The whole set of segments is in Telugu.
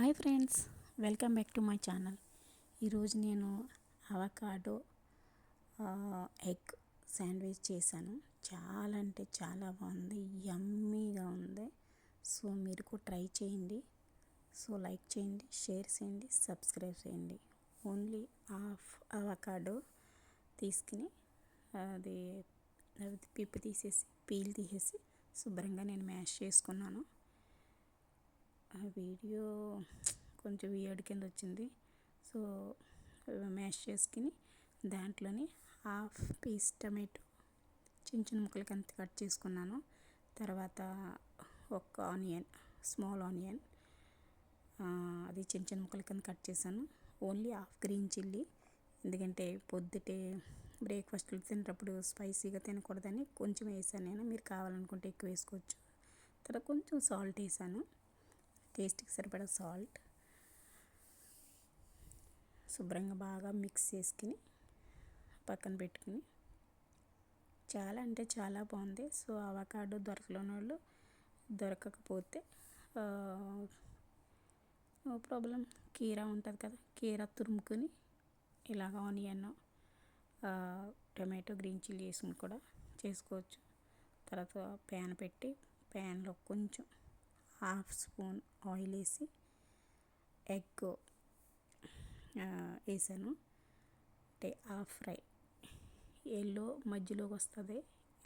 Hi friends, welcome back to my channel. ఈరోజు నేను అవకాడో ఎగ్ శాండ్విచ్ చేశాను. చాలా అంటే చాలా బాగుంది, యమ్మీగా ఉంది. సో మీరు కూడా ట్రై చేయండి. సో లైక్ చేయండి, షేర్ చేయండి, సబ్స్క్రైబ్ చేయండి. ఓన్లీ హాఫ్ అవకాడో తీసుకుని అది పిప్పి తీసేసి పీల్ తీసేసి శుభ్రంగా నేను మ్యాష్ చేసుకున్నాను. ఆ వీడియో కొంచెం వియర్డ్ కింద వచ్చింది. సో మ్యాష్ చేసుకుని దాంట్లోని హాఫ్ పీస్ టమాటో చిన్న చిన్న ముక్కలు కట్ చేసుకున్నాను. తర్వాత ఒక ఆనియన్, స్మాల్ ఆనియన్, అది చిన్న చిన్న ముక్కల కింద కట్ చేశాను. ఓన్లీ హాఫ్ గ్రీన్ చిల్లీ, ఎందుకంటే పొద్దుటే బ్రేక్ఫాస్ట్లో తినేటప్పుడు స్పైసీగా తినకూడదని కొంచెం వేసాను నేను. మీరు కావాలనుకుంటే ఎక్కువ వేసుకోవచ్చు. తర్వాత కొంచెం సాల్ట్ వేసాను, టేస్ట్కి సరిపడా సాల్ట్. శుభ్రంగా బాగా మిక్స్ చేసుకుని పక్కన పెట్టుకుని, చాలా అంటే చాలా బాగుంది. సో అవకాడో దొరకలేని వాళ్ళు, దొరకకపోతే నో ప్రాబ్లం, కీరా ఉంటుంది కదా, కీరా తురుముకొని ఇలాగ ఆనియన్, టమాటో, గ్రీన్ చిల్లీ వేసుకుని కూడా చేసుకోవచ్చు. తర్వాత ప్యాన్ పెట్టి ప్యాన్లో కొంచెం హాఫ్ స్పూన్ ఆయిల్ వేసి ఎగ్ వేసాను. అంటే హాఫ్ ఫ్రై, ఎల్లో మధ్యలోకి వస్తుంది,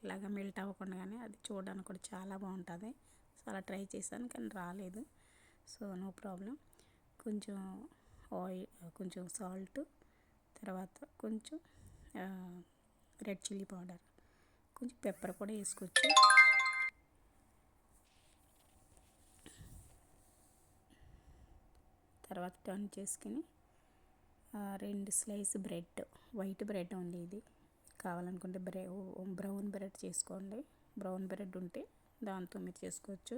ఇలాగ మెల్ట్ అవ్వకుండానే. అది చూడడానికి కూడా చాలా బాగుంటుంది. సో అలా ట్రై చేశాను కానీ రాలేదు. So no problem. కొంచెం ఆయిల్, కొంచెం సాల్ట్, తర్వాత కొంచెం రెడ్ చిల్లీ పౌడర్, కొంచెం పెప్పర్ కూడా వేసుకోవచ్చు. తర్వాత టర్న్ చేసుకుని 2 స్లైస్ బ్రెడ్, వైట్ బ్రెడ్ ఉంది, ఇది కావాలనుకుంటే బ్రౌన్ బ్రెడ్ చేసుకోండి. బ్రౌన్ బ్రెడ్ ఉంటే దాంతో మీరు చేసుకోవచ్చు.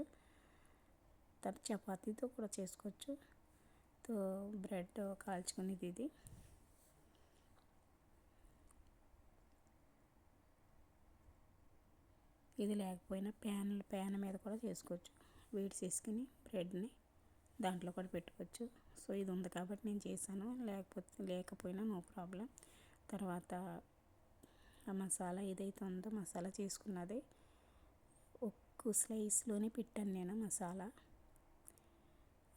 తర్వాత చపాతీతో కూడా చేసుకోవచ్చు. తో బ్రెడ్ కాల్చుకునేది ఇది. ఇది లేకపోయినా ప్యాన్ మీద కూడా చేసుకోవచ్చు. వేడి చేసుకుని బ్రెడ్ని దాంట్లో కూడా పెట్టుకోవచ్చు. సో ఇది ఉంది కాబట్టి నేను చేశాను, లేకపోయినా నో ప్రాబ్లం. తర్వాత ఆ మసాలా ఏదైతే ఉందో మసాలా చేసుకున్నది ఒక్క స్లైస్లోనే పెట్టాను నేను మసాలా.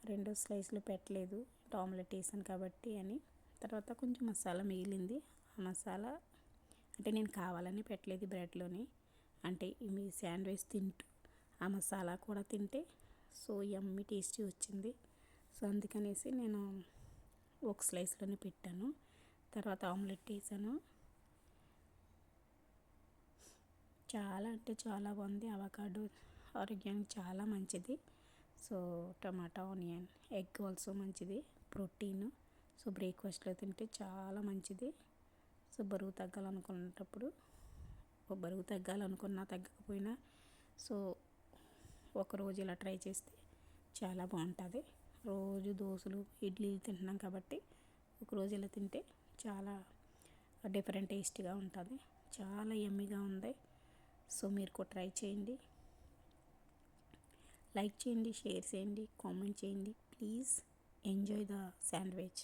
2 స్లైస్లు పెట్టలేదు, ఆమ్లెట్ వేసాను కాబట్టి అని. తర్వాత కొంచెం మసాలా మిగిలింది. ఆ మసాలా అంటే నేను కావాలని పెట్టలేదు బ్రెడ్లోని, అంటే మీ శాండ్విచ్ తింటూ ఆ మసాలా కూడా తింటే సో యమ్మీ టేస్టీ వచ్చింది. సో అందుకనేసి నేను ఒక స్లైస్లోనే పెట్టాను. తర్వాత ఆమ్లెట్ వేసాను. చాలా అంటే చాలా బాగుంది. అవకాడో ఆరోగ్యానికి చాలా మంచిది. సో టమాటా, ఆనియన్, ఎగ్ ఆల్సో మంచిది, ప్రోటీన్. సో బ్రేక్ఫాస్ట్లో తింటే చాలా మంచిది. సో బరువు తగ్గాలనుకున్నా తగ్గకపోయినా సో ఒకరోజు ఇలా ట్రై చేస్తే చాలా బాగుంటుంది. రోజు దోశలు, ఇడ్లీలు తింటున్నాం కాబట్టి ఒకరోజు ఇలా తింటే చాలా డిఫరెంట్ టేస్ట్గా ఉంటుంది, చాలా యమ్మీగా ఉంది. సో మీరు కూడా ట్రై చేయండి. లైక్ చేయండి, షేర్ చేయండి, కామెంట్ చేయండి. Please enjoy the sandwich.